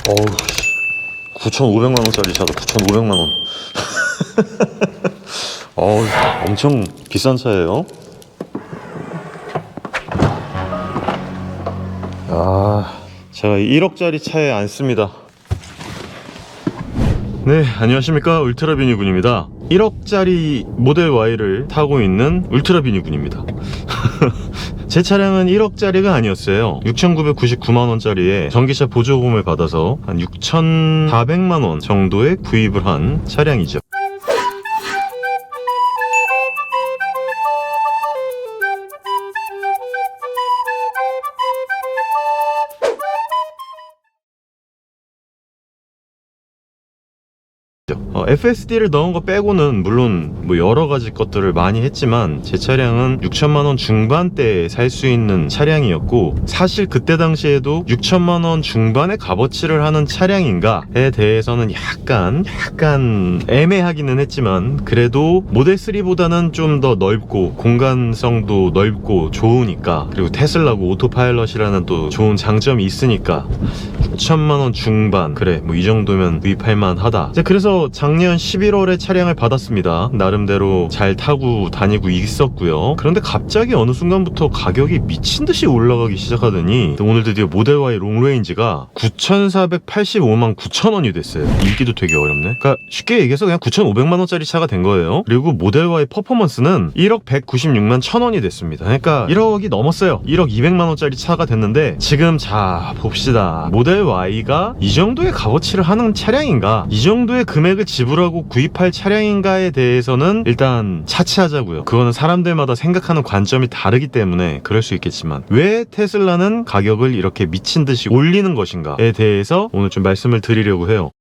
어우, 9,500만원짜리 차다. 9,500만원. 어우, 엄청 비싼 차예요. 제가 1억짜리 차에 앉습니다. 네, 안녕하십니까. 울트라 비니군입니다. 1억짜리 모델 Y를 타고 있는 울트라 비니군입니다. 제 차량은 1억짜리가 아니었어요. 6,999만원짜리에 전기차 보조금을 받아서 한 6,400만원 정도에 구입을 한 차량이죠. FSD를 넣은 거 빼고는 물론 뭐 여러가지 것들을 많이 했지만 제 차량은 6천만원 중반대에 살 수 있는 차량이었고, 사실 그때 당시에도 6천만원 중반의 값어치를 하는 차량인가에 대해서는 약간 애매하기는 했지만, 그래도 모델3보다는 좀 더 넓고 공간성도 넓고 좋으니까, 그리고 테슬라고 오토파일럿이라는 또 좋은 장점이 있으니까 6천만원 중반, 그래 뭐 이 정도면 구입할 만하다. 그래서 작년 11월에 차량을 받았습니다. 나름대로 잘 타고 다니고 있었고요. 그런데 갑자기 어느 순간부터 가격이 미친듯이 올라가기 시작하더니 오늘 드디어 모델 Y 롱레인지가 9,485만 9천원이 됐어요. 읽기도 되게 어렵네. 그러니까 쉽게 얘기해서 그냥 9,500만원짜리 차가 된 거예요. 그리고 모델 Y 퍼포먼스는 1억 196만 1천원이 됐습니다. 그러니까 1억이 넘었어요. 1억 200만원짜리 차가 됐는데, 지금 자 봅시다. 모델 Y가 이 정도의 값어치를 하는 차량인가, 이 정도의 금액을 지불하고 구입할 차량인가에 대해서는 일단 차치하자고요. 그거는 사람들마다 생각하는 관점이 다르기 때문에 그럴 수 있겠지만, 왜 테슬라는 가격을 이렇게 미친듯이 올리는 것인가에 대해서 오늘 좀 말씀을 드리려고 해요.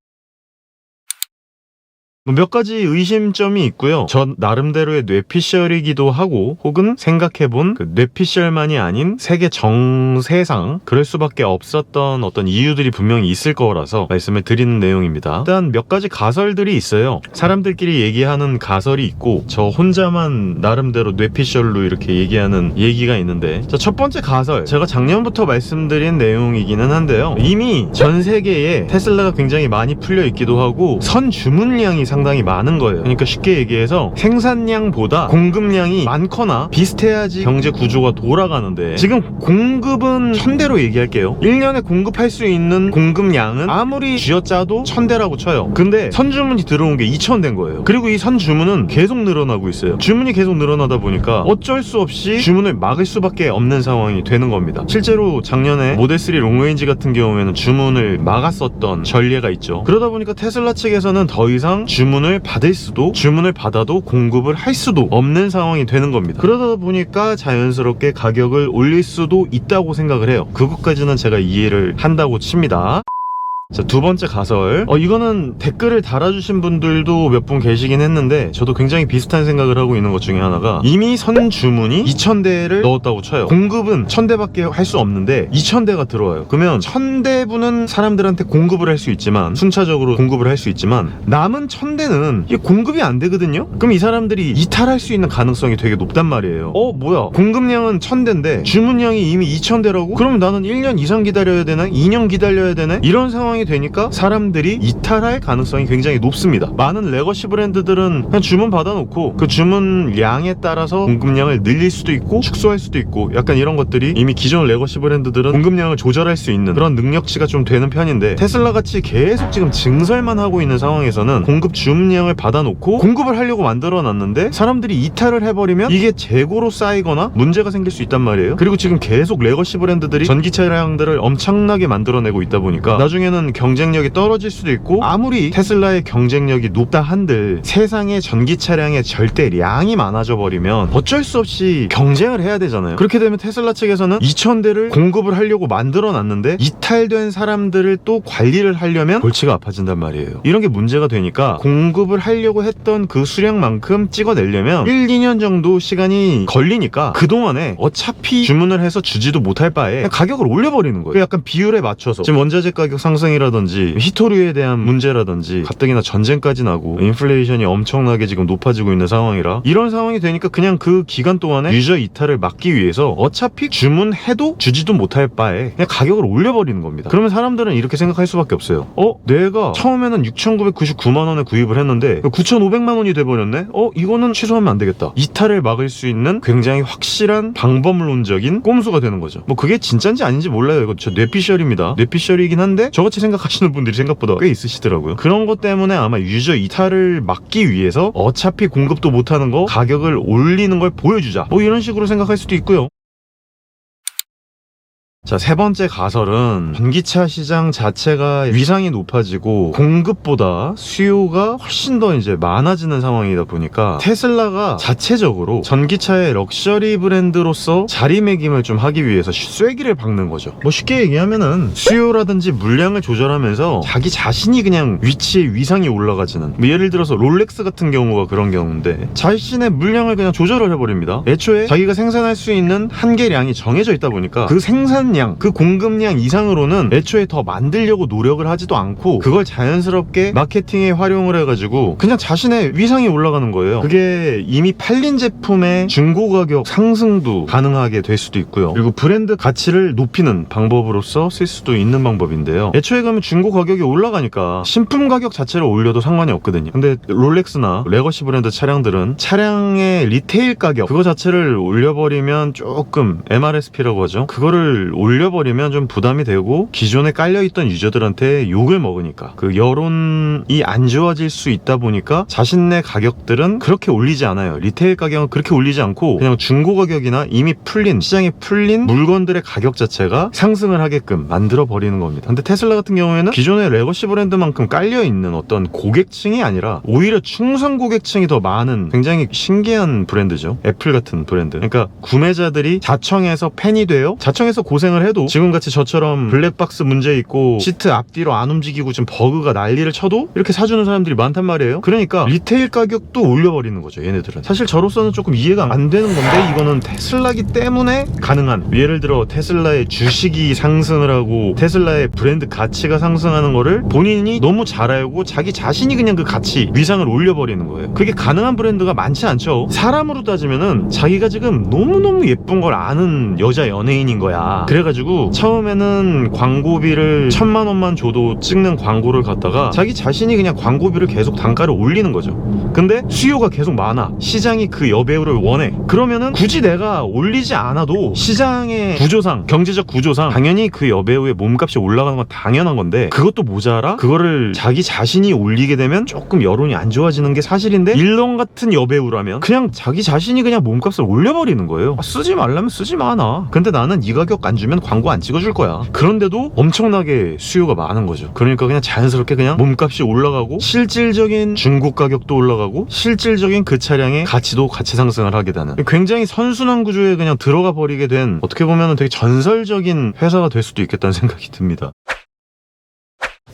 몇 가지 의심점이 있고요. 전 나름대로의 뇌피셜이기도 하고, 혹은 생각해본 그 뇌피셜만이 아닌 세계 정세상 그럴 수밖에 없었던 어떤 이유들이 분명히 있을 거라서 말씀을 드리는 내용입니다. 일단 몇 가지 가설들이 있어요. 사람들끼리 얘기하는 가설이 있고, 저 혼자만 나름대로 뇌피셜로 이렇게 얘기하는 얘기가 있는데, 자, 첫 번째 가설, 제가 작년부터 말씀드린 내용이기는 한데요. 이미 전 세계에 테슬라가 굉장히 많이 풀려 있기도 하고 선 주문량이 상당히 많은 거예요. 그러니까 쉽게 얘기해서 생산량보다 공급량이 많거나 비슷해야지 경제 구조가 돌아가는데, 지금 공급은 1000대로 얘기할게요. 1년에 공급할 수 있는 공급량은 아무리 쥐어짜도 1000대라고 쳐요. 근데 선주문이 들어온 게 2000대인 거예요. 그리고 이 선주문은 계속 늘어나고 있어요. 주문이 계속 늘어나다 보니까 어쩔 수 없이 주문을 막을 수밖에 없는 상황이 되는 겁니다. 실제로 작년에 모델3 롱레인지 같은 경우에는 주문을 막았었던 전례가 있죠. 그러다 보니까 테슬라 측에서는 더 이상 주문을 받을 수도, 주문을 받아도 공급을 할 수도 없는 상황이 되는 겁니다. 그러다 보니까 자연스럽게 가격을 올릴 수도 있다고 생각을 해요. 그것까지는 제가 이해를 한다고 칩니다. 자, 두 번째 가설. 이거는 댓글을 달아주신 분들도 몇 분 계시긴 했는데, 저도 굉장히 비슷한 생각을 하고 있는 것 중에 하나가, 이미 선 주문이 2000대를 넣었다고 쳐요. 공급은 1000대밖에 할 수 없는데 2000대가 들어와요. 그러면 1000대분은 사람들한테 공급을 할 수 있지만, 순차적으로 공급을 할 수 있지만, 남은 1000대는 이게 공급이 안 되거든요? 그럼 이 사람들이 이탈할 수 있는 가능성이 되게 높단 말이에요. 뭐야, 공급량은 1000대인데 주문량이 이미 2000대라고? 그럼 나는 1년 이상 기다려야 되나? 2년 기다려야 되나? 이런 상황이 되니까 사람들이 이탈할 가능성이 굉장히 높습니다. 많은 레거시 브랜드들은 그냥 주문 받아놓고 그 주문량에 따라서 공급량을 늘릴 수도 있고 축소할 수도 있고, 약간 이런 것들이 이미 기존 레거시 브랜드들은 공급량을 조절할 수 있는 그런 능력치가 좀 되는 편인데, 테슬라 같이 계속 지금 증설만 하고 있는 상황에서는 공급 주문량을 받아놓고 공급을 하려고 만들어놨는데 사람들이 이탈을 해버리면 이게 재고로 쌓이거나 문제가 생길 수 있단 말이에요. 그리고 지금 계속 레거시 브랜드들이 전기 차량들을 엄청나게 만들어내고 있다 보니까 나중에는 경쟁력이 떨어질 수도 있고, 아무리 테슬라의 경쟁력이 높다 한들 세상에 전기 차량의 절대량이 많아져 버리면 어쩔 수 없이 경쟁을 해야 되잖아요. 그렇게 되면 테슬라 측에서는 2000대를 공급을 하려고 만들어 놨는데 이탈된 사람들을 또 관리를 하려면 골치가 아파진단 말이에요. 이런 게 문제가 되니까 공급을 하려고 했던 그 수량만큼 찍어내려면 1, 2년 정도 시간이 걸리니까 그동안에 어차피 주문을 해서 주지도 못할 바에 가격을 올려버리는 거예요. 약간 비율에 맞춰서, 지금 원자재 가격 상승이 상승이라든지 히토류에 대한 문제라든지 가뜩이나 전쟁까지 나고 인플레이션이 엄청나게 지금 높아지고 있는 상황이라 이런 상황이 되니까 그냥 그 기간 동안에 유저 이탈을 막기 위해서 어차피 주문해도 주지도 못할 바에 그냥 가격을 올려버리는 겁니다. 그러면 사람들은 이렇게 생각할 수밖에 없어요. 내가 처음에는 6,999만원에 구입을 했는데 9,500만원이 돼버렸네? 이거는 취소하면 안 되겠다. 이탈을 막을 수 있는 굉장히 확실한 방법론적인 꼼수가 되는 거죠. 뭐 그게 진짠지 아닌지 몰라요. 이거 저 뇌피셜입니다. 뇌피셜이긴 한데 저같이 생각하시는 분들이 생각보다 꽤 있으시더라고요. 그런 것 때문에 아마 유저 이탈을 막기 위해서 어차피 공급도 못하는 거 가격을 올리는 걸 보여주자, 뭐 이런 식으로 생각할 수도 있고요. 자, 세 번째 가설은 전기차 시장 자체가 위상이 높아지고 공급보다 수요가 훨씬 더 이제 많아지는 상황이다 보니까 테슬라가 자체적으로 전기차의 럭셔리 브랜드로서 자리매김을 좀 하기 위해서 쐐기를 박는 거죠. 뭐 쉽게 얘기하면은 수요라든지 물량을 조절하면서 자기 자신이 그냥 위치의 위상이 올라가지는, 뭐 예를 들어서 롤렉스 같은 경우가 그런 경우인데 자신의 물량을 그냥 조절을 해버립니다. 애초에 자기가 생산할 수 있는 한계량이 정해져 있다 보니까 그 생산량, 그 공급량 이상으로는 애초에 더 만들려고 노력을 하지도 않고 그걸 자연스럽게 마케팅에 활용을 해가지고 그냥 자신의 위상이 올라가는 거예요. 그게 이미 팔린 제품의 중고 가격 상승도 가능하게 될 수도 있고요. 그리고 브랜드 가치를 높이는 방법으로서 쓸 수도 있는 방법인데요. 애초에 그러면 중고 가격이 올라가니까 신품 가격 자체를 올려도 상관이 없거든요. 근데 롤렉스나 레거시 브랜드 차량들은 차량의 리테일 가격 그거 자체를 올려버리면 조금 MRSP라고 하죠. 그거를 올려버리면 좀 부담이 되고 기존에 깔려있던 유저들한테 욕을 먹으니까 그 여론이 안 좋아질 수 있다 보니까 자신의 가격들은 그렇게 올리지 않아요. 리테일 가격은 그렇게 올리지 않고 그냥 중고 가격이나 이미 풀린, 시장에 풀린 물건들의 가격 자체가 상승을 하게끔 만들어 버리는 겁니다. 근데 테슬라 같은 경우에는 기존의 레거시 브랜드만큼 깔려있는 어떤 고객층이 아니라 오히려 충성 고객층이 더 많은 굉장히 신기한 브랜드죠. 애플 같은 브랜드. 그러니까 구매자들이 자청해서 팬이 돼요. 자청해서 고생을 해도 지금같이 저처럼 블랙박스 문제 있고 시트 앞뒤로 안 움직이고 좀 버그가 난리를 쳐도 이렇게 사주는 사람들이 많단 말이에요. 그러니까 리테일 가격도 올려버리는 거죠, 얘네들은. 사실 저로서는 조금 이해가 안 되는 건데 이거는 테슬라기 때문에 가능한, 예를 들어 테슬라의 주식이 상승을 하고 테슬라의 브랜드 가치가 상승하는 거를 본인이 너무 잘 알고 자기 자신이 그냥 그 가치, 위상을 올려버리는 거예요. 그게 가능한 브랜드가 많지 않죠. 사람으로 따지면은 자기가 지금 너무너무 예쁜 걸 아는 여자 연예인인 거야. 그래가지고 처음에는 광고비를 1,000만 원만 줘도 찍는 광고를 갖다가 자기 자신이 그냥 광고비를 계속 단가를 올리는 거죠. 근데 수요가 계속 많아. 시장이 그 여배우를 원해. 그러면은 굳이 내가 올리지 않아도 시장의 구조상, 경제적 구조상 당연히 그 여배우의 몸값이 올라가는 건 당연한 건데 그것도 모자라 그거를 자기 자신이 올리게 되면 조금 여론이 안 좋아지는 게 사실인데, 일론 같은 여배우라면 그냥 자기 자신이 그냥 몸값을 올려버리는 거예요. 쓰지 말라면 쓰지 마, 나. 근데 나는 이 가격 안 주면 광고 안 찍어줄 거야. 그런데도 엄청나게 수요가 많은 거죠. 그러니까 그냥 자연스럽게 그냥 몸값이 올라가고 실질적인 중고 가격도 올라가고 실질적인 그 차량의 가치도 같이 상승을 하게 되는 굉장히 선순환 구조에 그냥 들어가 버리게 된, 어떻게 보면 되게 전설적인 회사가 될 수도 있겠다는 생각이 듭니다.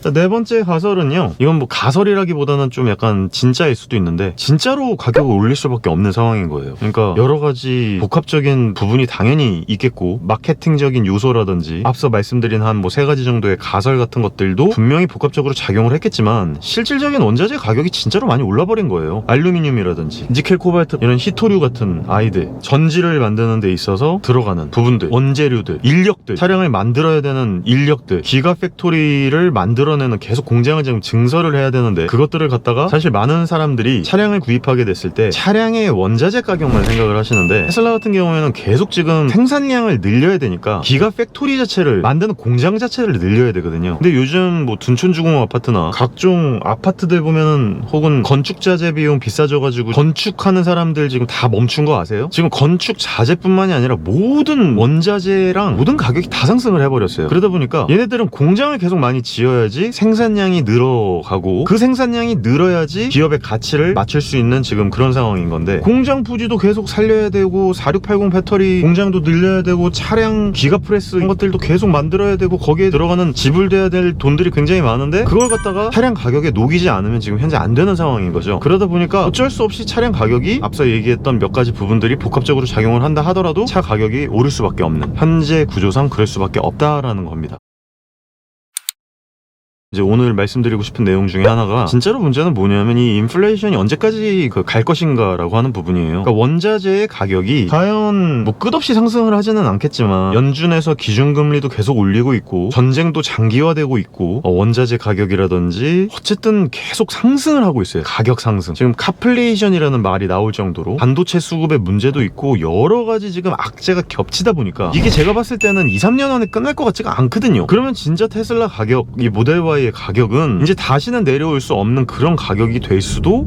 자, 네 번째 가설은요, 이건 뭐 가설이라기보다는 좀 약간 진짜일 수도 있는데 진짜로 가격을 올릴 수밖에 없는 상황인 거예요. 그러니까 여러 가지 복합적인 부분이 당연히 있겠고 마케팅적인 요소라든지 앞서 말씀드린 한 뭐 3가지 정도의 가설 같은 것들도 분명히 복합적으로 작용을 했겠지만 실질적인 원자재 가격이 진짜로 많이 올라버린 거예요. 알루미늄이라든지 니켈, 코발트, 이런 히토류 같은 아이들, 전지를 만드는 데 있어서 들어가는 부분들, 원재료들, 인력들, 차량을 만들어야 되는 인력들, 기가팩토리를 만들어내는 계속 공장을 지금 증설을 해야 되는데 그것들을 갖다가 사실 많은 사람들이 차량을 구입하게 됐을 때 차량의 원자재 가격만 생각을 하시는데 테슬라 같은 경우에는 계속 지금 생산량을 늘려야 되니까 기가팩토리 자체를 만드는 공장 자체를 늘려야 되거든요. 근데 요즘 뭐 둔촌주공 아파트나 각종 아파트들 보면은 혹은 건축 자재 비용 비싸져가지고 건축하는 사람들 지금 다 멈춘 거 아세요? 지금 건축 자재뿐만이 아니라 모든 원자재랑 모든 가격이 다 상승을 해버렸어요. 그러다 보니까 얘네들은 공장을 계속 많이 지어야지 생산량이 늘어가고 그 생산량이 늘어야지 기업의 가치를 맞출 수 있는 지금 그런 상황인 건데, 공장 부지도 계속 살려야 되고 4680 배터리 공장도 늘려야 되고 차량 기가프레스 이런 것들도 계속 만들어야 되고 거기에 들어가는 지불돼야 될 돈들이 굉장히 많은데 그걸 갖다가 차량 가격에 녹이지 않으면 지금 현재 안 되는 상황인 거죠. 그러다 보니까 어쩔 수 없이 차량 가격이 앞서 얘기했던 몇 가지 부분들이 복합적으로 작용을 한다 하더라도 차 가격이 오를 수밖에 없는, 현재 구조상 그럴 수밖에 없다라는 겁니다. 이제 오늘 말씀드리고 싶은 내용 중에 하나가 진짜로 문제는 뭐냐면 이 인플레이션이 언제까지 갈 것인가라고 하는 부분이에요. 그러니까 원자재의 가격이 과연 뭐 끝없이 상승을 하지는 않겠지만 연준에서 기준금리도 계속 올리고 있고 전쟁도 장기화되고 있고 원자재 가격이라든지 어쨌든 계속 상승을 하고 있어요. 가격 상승. 지금 카플레이션이라는 말이 나올 정도로 반도체 수급의 문제도 있고 여러 가지 지금 악재가 겹치다 보니까 이게 제가 봤을 때는 2, 3년 안에 끝날 것 같지가 않거든요. 그러면 진짜 테슬라 가격, 이 모델 Y의 가격은 이제 다시는 내려올 수 없는 그런 가격이 될 수도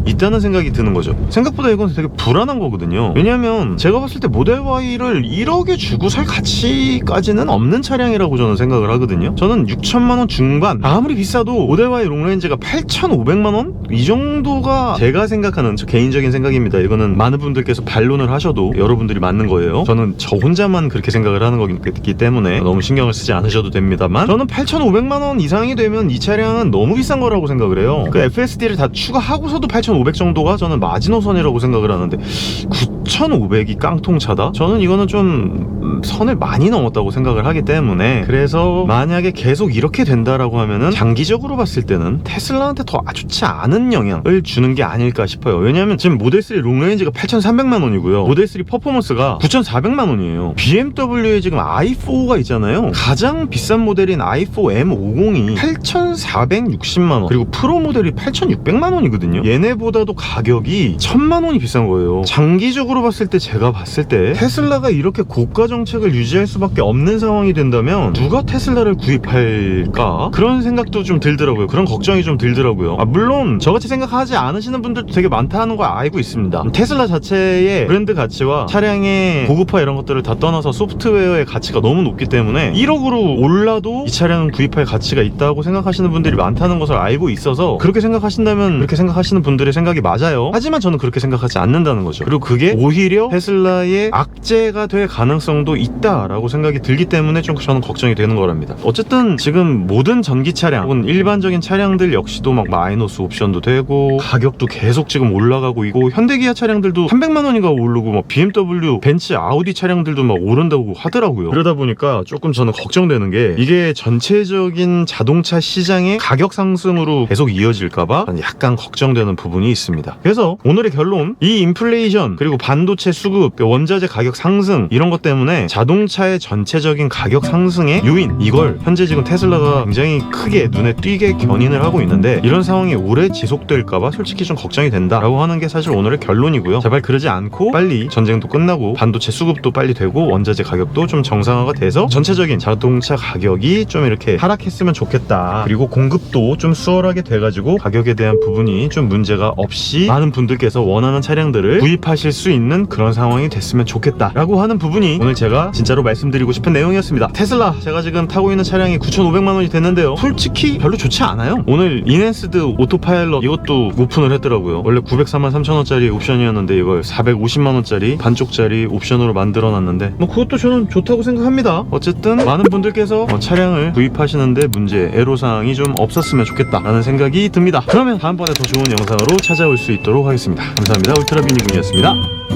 있다는 생각이 드는 거죠. 생각보다 이건 되게 불안한 거거든요. 왜냐면 제가 봤을 때 모델 Y를 1억에 주고 살 가치까지는 없는 차량이라고 저는 생각을 하거든요. 저는 6천만 원 중반, 아무리 비싸도 모델 Y 롱레인지가 8,500만 원? 이 정도가 제가 생각하는 저 개인적인 생각입니다. 이거는 많은 분들께서 반론을 하셔도 여러분들이 맞는 거예요. 저는 저 혼자만 그렇게 생각을 하는 거기 때문에 너무 신경을 쓰지 않으셔도 됩니다만, 저는 8,500만 원 이상이 되면 이 차량은 너무 비싼 거라고 생각을 해요. 그 FSD를 다 추가하고서도 8,500 정도가 저는 마지노선이라고 생각을 하는데 9,500이 깡통차다? 저는 이거는 좀 선을 많이 넘었다고 생각을 하기 때문에, 그래서 만약에 계속 이렇게 된다라고 하면은 장기적으로 봤을 때는 테슬라한테 더 좋지 않은 영향을 주는 게 아닐까 싶어요. 왜냐면 지금 모델3 롱레인지가 8,300만 원이고요. 모델3 퍼포먼스가 9,400만 원이에요. BMW에 지금 i4가 있잖아요. 가장 비싼 모델인 i4 M50이 8,460만 원, 그리고 프로 모델이 8,600만 원이거든요. 얘네보다도 가격이 1,000만 원이 비싼 거예요. 장기적으로 봤을 때 제가 봤을 때 테슬라가 이렇게 고가 정책을 유지할 수밖에 없는 상황이 된다면 누가 테슬라를 구입할까? 그런 생각도 좀 들더라고요. 그런 걱정이 좀 들더라고요. 물론 저같이 생각하지 않으시는 분들도 되게 많다는 거 알고 있습니다. 테슬라 자체의 브랜드 가치와 차량의 고급화 이런 것들을 다 떠나서 소프트웨어의 가치가 너무 높기 때문에 1억으로 올라도 이 차량은 구입할 가치가 있다고 생각하시는 분들이 많다는 것을 알고 있어서, 그렇게 생각하신다면 그렇게 생각하시는 분들의 생각이 맞아요. 하지만 저는 그렇게 생각하지 않는다는 거죠. 그리고 그게 오히려 테슬라의 악재가 될 가능성도 있다라고 생각이 들기 때문에 좀 저는 걱정이 되는 거랍니다. 어쨌든 지금 모든 전기 차량 혹은 일반적인 차량들 역시도 막 마이너스 옵션도 되고 가격도 계속 지금 올라가고 있고, 현대기아 차량들도 300만 원인가 오르고 막 BMW, 벤츠, 아우디 차량들도 막 오른다고 하더라고요. 그러다 보니까 조금 저는 걱정되는 게 이게 전체적인 자동차 시장의 가격 상승으로 계속 이어질까봐 약간 걱정되는 부분이 있습니다. 그래서 오늘의 결론, 이 인플레이션 그리고 반도체 수급, 원자재 가격 상승 이런 것 때문에 자동차의 전체적인 가격 상승의 요인, 이걸 현재 지금 테슬라가 굉장히 크게 눈에 띄게 견인을 하고 있는데, 이런 상황이 오래 지속될까봐 솔직히 좀 걱정이 된다라고 하는 게 사실 오늘의 결론이고요. 제발 그러지 않고 빨리 전쟁도 끝나고 반도체 수급도 빨리 되고 원자재 가격도 좀 정상화가 돼서 전체적인 자동차 가격이 좀 이렇게 하락했으면 좋겠다. 그리고 공급도 좀 수월하게 돼가지고 가격에 대한 부분이 좀 문제가 없이 많은 분들께서 원하는 차량들을 구입하실 수 있는 그런 상황이 됐으면 좋겠다 라고 하는 부분이 오늘 제가 진짜로 말씀드리고 싶은 내용이었습니다. 테슬라 제가 지금 타고 있는 차량이 9,500만 원이 됐는데요, 솔직히 별로 좋지 않아요. 오늘 이넨스드 오토파일럿 이것도 오픈을 했더라고요. 원래 903만 3천원짜리 옵션이었는데 이걸 450만원짜리 반쪽짜리 옵션으로 만들어놨는데 뭐 그것도 저는 좋다고 생각합니다. 어쨌든 많은 분들께서 차량을 구입하시는데 문제, 애로사항이 좀 없었으면 좋겠다 라는 생각이 듭니다. 그러면 다음번에 더 좋은 영상으로 찾아올 수 있도록 하겠습니다. 감사합니다. 울트라비니군이었습니다.